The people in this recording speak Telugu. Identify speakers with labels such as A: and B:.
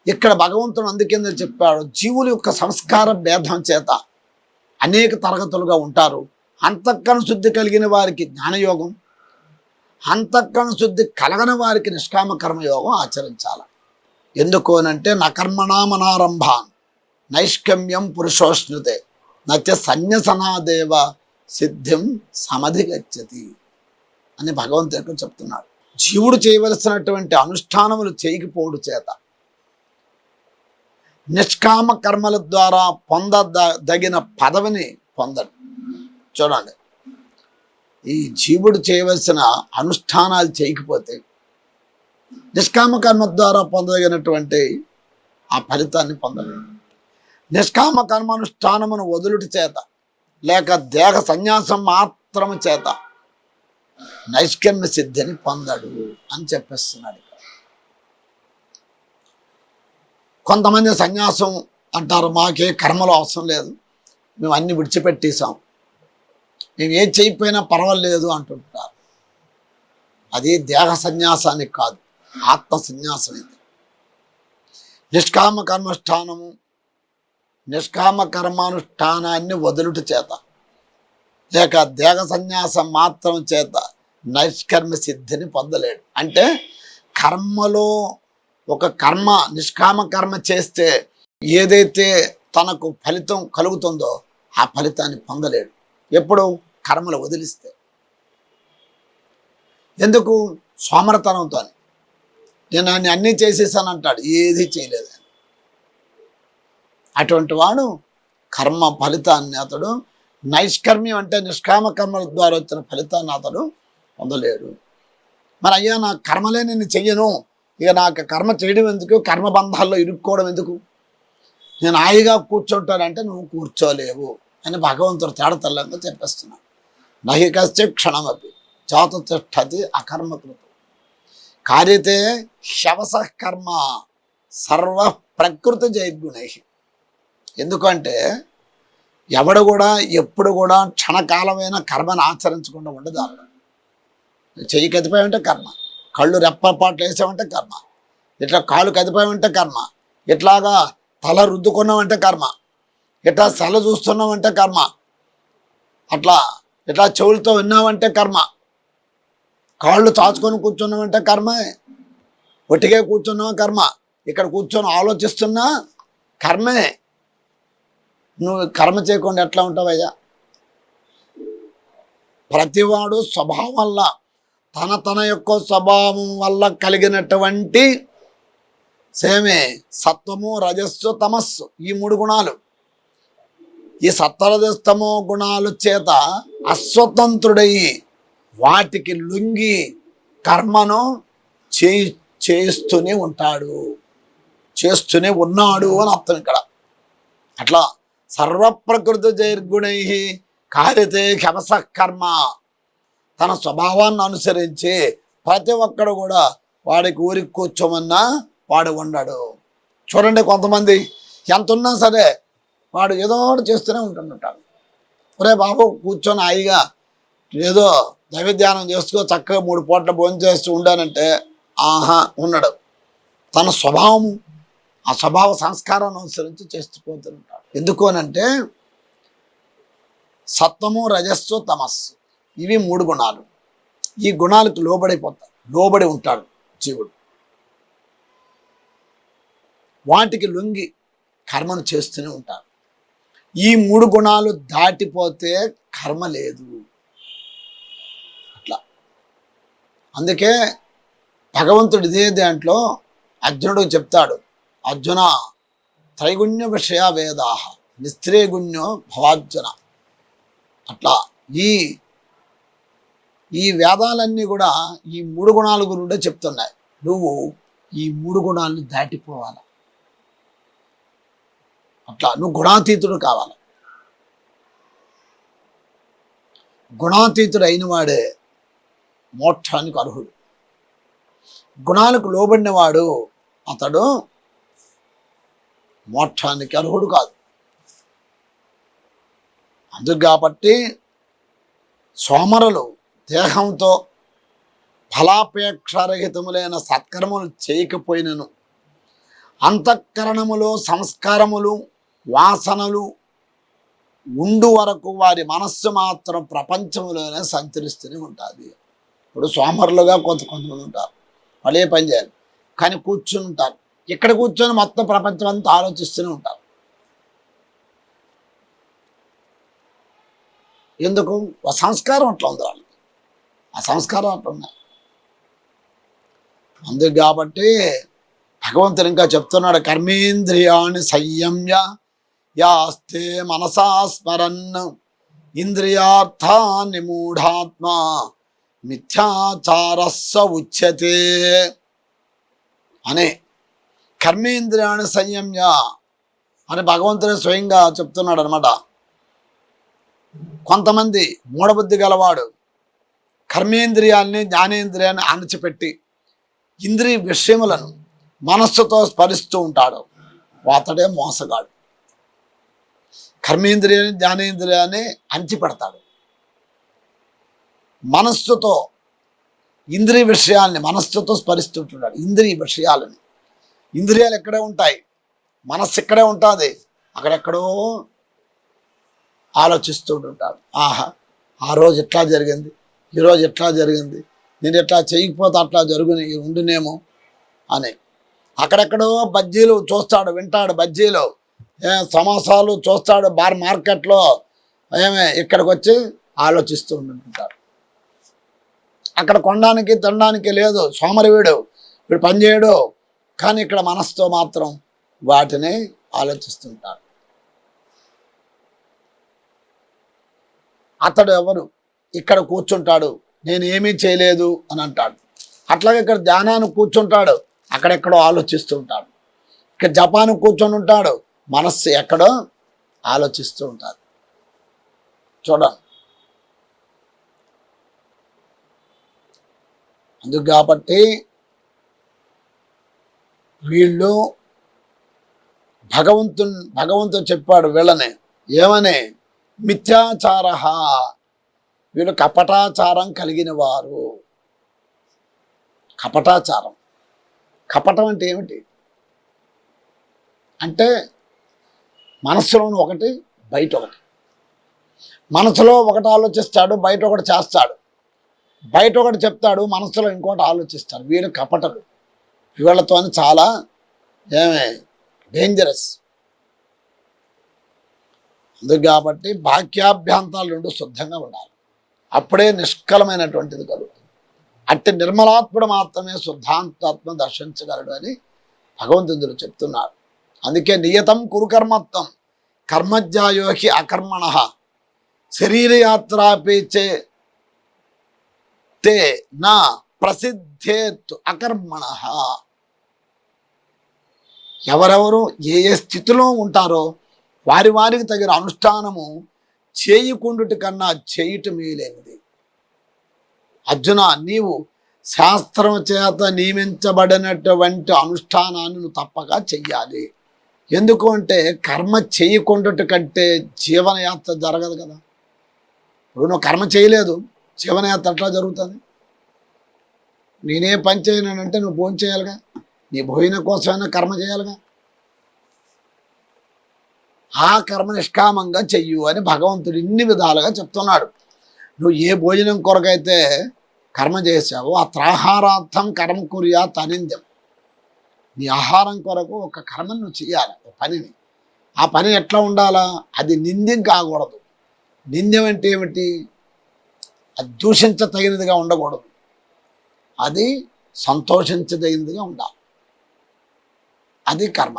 A: ఇక్కడ భగవంతుడు అందుకేందో చెప్పాడు, జీవుల యొక్క సంస్కార భేదం చేత అనేక తరగతులుగా ఉంటారు. అంతఃకరణ శుద్ధి కలిగిన వారికి జ్ఞానయోగం, అంతఃకరణ శుద్ధి కలగని వారికి నిష్కామ కర్మయోగం ఆచరించాలి. ఎందుకు అనంటే నకర్మణామనారంభాన్ నైష్కమ్యం పురుషోష్ణుతే నచ సన్యసనాదేవ సిద్ధిం సమధిగచ్చతి అని భగవంతుడు చెప్తున్నాడు. జీవుడు చేయవలసినటువంటి అనుష్ఠానములు చేయకపోవడం చేత నిష్కామ కర్మల ద్వారా పొందదగిన పదవిని పొందడు. చూడండి, ఈ జీవుడు చేయవలసిన అనుష్ఠానాలు చేయకపోతే నిష్కామ కర్మ ద్వారా పొందదగినటువంటి ఆ ఫలితాన్ని పొందలేడు. నిష్కామ కర్మానుష్ఠానమును వదులుటి చేత లేక దేహ సన్యాసం మాత్రము చేత నైష్కర్మ్య సిద్ధిని పొందడు అని చెప్పేస్తున్నాడు. కొంతమంది సన్యాసం అంటారు, మాకే కర్మలు అవసరం లేదు, మేము అన్ని విడిచిపెట్టేసాం, మేము ఏం చేయకపోయినా పర్వాలేదు అంటుంటారు. అది దేహ సన్యాసానికి కాదు, ఆత్మ సన్యాసం. ఇది నిష్కామ కర్మానుష్ఠానము, నిష్కామ కర్మానుష్ఠానాన్ని వదులుట చేత లేక దేహ సన్యాసం మాత్రం చేత నైష్కర్మ్య సిద్ధిని పొందలేడు. అంటే కర్మలో ఒక కర్మ నిష్కామ కర్మ చేస్తే ఏదైతే తనకు ఫలితం కలుగుతుందో ఆ ఫలితాన్ని పొందలేడు. ఎప్పుడు? కర్మలు వదిలిస్తే. ఎందుకు? సోమరతనంతో. నేను అన్నీ చేసేసానంటాడు, ఏది చేయలేదు. అటువంటి వాడు కర్మ ఫలితాన్ని అతడు నైష్కర్మ్యం అంటే నిష్కామ కర్మల ద్వారా వచ్చిన ఫలితాన్ని అతడు పొందలేడు. మరి అయ్యా నా కర్మలే నేను చెయ్యను, ఇక నాకు కర్మ చేయడం ఎందుకు, కర్మబంధాల్లో ఇరుక్కోవడం ఎందుకు, నేను హాయిగా కూర్చుంటానంటే నువ్వు కూర్చోలేవు అని భగవంతుడు తేడతల్లంగా చెప్పేస్తున్నాడు. నహి కశ్చిత్ క్షణమపి జాతతిష్ఠతి అకర్మకృతం కార్యతే హ్యవస కర్మ సర్వ ప్రకృతి జయద్గుణై. ఎందుకంటే ఎవడు కూడా ఎప్పుడు కూడా క్షణకాలమైన కర్మను ఆచరించకుండా ఉండదు. చెయ్యి కదిపాయంటే కర్మ, కళ్ళు రెప్పపాట్లు వేసామంటే కర్మ, ఇట్లా కాళ్ళు కదిపామంటే కర్మ, ఇట్లాగా తల రుద్దుకున్నామంటే కర్మ, ఇట్లా సెల చూస్తున్నామంటే కర్మ, ఇట్లా చెవులతో విన్నామంటే కర్మ, కాళ్ళు చాచుకొని కూర్చున్నామంటే కర్మే, ఒట్టిగా కూర్చున్నావా కర్మ, ఇక్కడ కూర్చొని ఆలోచిస్తున్నా కర్మే. నువ్వు కర్మ చేయకుండా ఎట్లా ఉంటావయ్యా? ప్రతివాడు స్వభావం వల్ల తన యొక్క స్వభావం వల్ల కలిగినటువంటి సేమే సత్వము రజస్సు తమస్సు, ఈ 3 గుణాలు, ఈ సత్వరజస్తమో గుణాలు చేత అస్వతంత్రుడయి వాటికి లొంగి కర్మను చేస్తూనే ఉంటాడు, చేస్తూనే ఉన్నాడు అని అర్థం ఇక్కడ. అట్లా సర్వప్రకృతి జైర్గుణై కార్యతే హ్యవస కర్మ. తన స్వభావాన్ని అనుసరించి ప్రతి ఒక్కడు కూడా వాడికి ఊరికి కూర్చోమన్నా వాడు ఉండడు. చూడండి, కొంతమంది ఎంత ఉన్నా సరే వాడు ఏదో ఒకటి చేస్తూనే ఉంటుంటాడు. ఒరే బాబు కూర్చొని హాయిగా ఏదో దైవధ్యానం చేసుకో, చక్కగా 3 పూట్ల భోజనం చేస్తూ ఉండానంటే ఆహా ఉండడు. తన స్వభావం, ఆ స్వభావ సంస్కారాన్ని అనుసరించి చేస్తూ పోతుంటాడు. ఎందుకు అనంటే సత్వము రజస్సు తమస్సు, ఇవి 3 గుణాలు. ఈ గుణాలకు లోబడి ఉంటాడు జీవుడు. వాటికి లొంగి కర్మను చేస్తూనే ఉంటాడు. ఈ 3 గుణాలు దాటిపోతే కర్మ లేదు. అట్లా అందుకే భగవంతుడు ఇదే దాంట్లో అర్జునుడికి చెప్తాడు, అర్జున త్రైగుణ్య విషయ వేదాహ నిస్త్రేగుణ్యో భవార్జున. అట్లా ఈ వేదాలన్నీ కూడా ఈ 3 గుణాల గురిండే చెప్తున్నాయి. నువ్వు ఈ 3 గుణాలను దాటిపోవాలి. అట్లా నువ్వు గుణాతీతుడు కావాలి. గుణాతీతుడు అయిన వాడే మోక్షానికి అర్హుడు. గుణాలకు లోబడినవాడు అతడు మోక్షానికి అర్హుడు కాదు. అందుకు కాబట్టి సోమరులు దేహంతో ఫలాపేక్షారహితములైన సత్కర్మలు చేయకపోయినను అంతఃకరణములో సంస్కారములు వాసనలు ఉండు వరకు వారి మనస్సు మాత్రం ప్రపంచంలోనే సంచరిస్తూనే ఉంటుంది. ఇప్పుడు సోమరులుగా కొంతమంది ఉంటారు, వాళ్ళు ఏ పని చేయాలి కానీ కూర్చుని ఉంటారు. ఇక్కడ కూర్చొని మొత్తం ప్రపంచం అంతా ఆలోచిస్తూనే ఉంటారు. ఎందుకు? ఆ సంస్కారం అట్లా ఉంది వాళ్ళకి, ఆ సంస్కారం అట్లా ఉన్నాయి. అందుకు కాబట్టి భగవంతుడు ఇంకా చెప్తున్నాడు, కర్మేంద్రియాణి సంయమ్య యాస్తే మనసా స్మరన్ ఇంద్రియార్థాన్ని మూఢాత్మ మిథ్యాచారస్స ఉచ్యతే అనే కర్మేంద్రియాన్ని సంయమ్య అని భగవంతుడే స్వయంగా చెప్తున్నాడు అనమాట. కొంతమంది మూఢబుద్ధి గలవాడు కర్మేంద్రియాల్ని జ్ఞానేంద్రియాన్ని అణచిపెట్టి ఇంద్రియ విషయములను మనస్సుతో స్మరిస్తూ ఉంటాడు, అతడే మోసగాడు. కర్మేంద్రియాన్ని జ్ఞానేంద్రియాన్ని అణచిపెడతాడు, మనస్సుతో ఇంద్రియ విషయాల్ని మనస్సుతో స్మరిస్తుంటున్నాడు. ఇంద్రియ విషయాలని, ఇంద్రియాలు ఎక్కడే ఉంటాయి, మనస్సు ఇక్కడే ఉంటుంది, అక్కడెక్కడో ఆలోచిస్తూ ఉంటాడు. ఆహా, ఆ రోజు ఎట్లా జరిగింది, ఈరోజు ఎట్లా జరిగింది, నేను ఎట్లా చేయకపోతే అట్లా జరుగుని ఉండునేమో అని అక్కడెక్కడో బజ్జీలు చూస్తాడు, వింటాడు, బజ్జీలు సమోసాలు చూస్తాడు బార్ మార్కెట్లో, ఇక్కడికి వచ్చి ఆలోచిస్తూ ఉంటుంటాడు. అక్కడ కొనడానికి తినడానికి లేదు, సోమరివీడు, వీడు పనిచేయడు, కానీ ఇక్కడ మనసుతో మాత్రం వాటిని ఆలోచిస్తుంటాడు. అతడు ఎవరు? ఇక్కడ కూర్చుంటాడు, నేను ఏమీ చేయలేదు అని అంటాడు. అట్లాగే ఇక్కడ ధ్యానాన్ని కూర్చుంటాడు, అక్కడెక్కడో ఆలోచిస్తూ ఉంటాడు. ఇక్కడ జపానికి కూర్చొని ఉంటాడు, మనస్సు ఎక్కడో ఆలోచిస్తూ ఉంటాడు. చూడండి, అందుకు కాబట్టి వీళ్ళు భగవంతుడు చెప్పాడు వీళ్ళని ఏమని, మిథ్యాచార, వీళ్ళు కపటాచారం కలిగిన వారు. కపటాచారం, కపటం అంటే ఏమిటి అంటే మనస్సులోని ఒకటి బయట ఒకటి, మనసులో ఒకటి ఆలోచిస్తాడు, బయట ఒకటి చేస్తాడు, బయట ఒకటి చెప్తాడు, మనసులో ఇంకోటి ఆలోచిస్తాడు. వీళ్ళు కపటలు, వీళ్ళతో చాలా డేంజరస్. అందుకు కాబట్టి బాహ్యాభ్యంతరాలు రెండు శుద్ధంగా ఉండాలి, అప్పుడే నిష్కలమైనటువంటిది కలుగుతుంది. అట్టి నిర్మలాత్ముడు మాత్రమే శుద్ధాంతాత్మ దర్శించగలడు అని భగవంతుడు చెప్తున్నారు. అందుకే నియతం కురుకర్మత్వం కర్మజ్ఞాయోహి అకర్మణ శరీరయాత్రాపేచే తే నా ప్రసిద్ధేత్ అకర్మణ. ఎవరెవరు ఏ ఏ స్థితిలో ఉంటారో వారి వారికి తగిన అనుష్ఠానము చేయకుండుట కన్నా చేయుట మేలైనది. అర్జున, నీవు శాస్త్రం చేత నియమించబడినటువంటి అనుష్ఠానాన్ని నువ్వు తప్పక చెయ్యాలి. ఎందుకు అంటే కర్మ చేయకుండుట కంటే జీవనయాత్ర జరగదు కదా. ఇప్పుడు నువ్వు కర్మ చేయలేదు, జీవనయాత్ర ఎట్లా జరుగుతుంది? నేనే పని చేయనంటే నువ్వు భోజనం చేయాలిగా, నీ భోజనం కోసమైనా కర్మ చేయాలిగా. ఆ కర్మ నిష్కామంగా చెయ్యు అని భగవంతుడు ఇన్ని విధాలుగా చెప్తున్నాడు. నువ్వు ఏ భోజనం కొరకైతే కర్మ చేసావో ఆ త్రాహారార్థం కర్మ కుర్యాత్ అనింద్యం. నీ ఆహారం కొరకు ఒక కర్మను నువ్వు చేయాలి, ఒక పనిని. ఆ పని ఎట్లా ఉండాలా? అది నింద్యం కాకూడదు. నింద్యం అంటే ఏమిటి? అది దూషించదగినదిగా ఉండకూడదు, అది సంతోషించదగినదిగా ఉండాలి. అది కర్మ.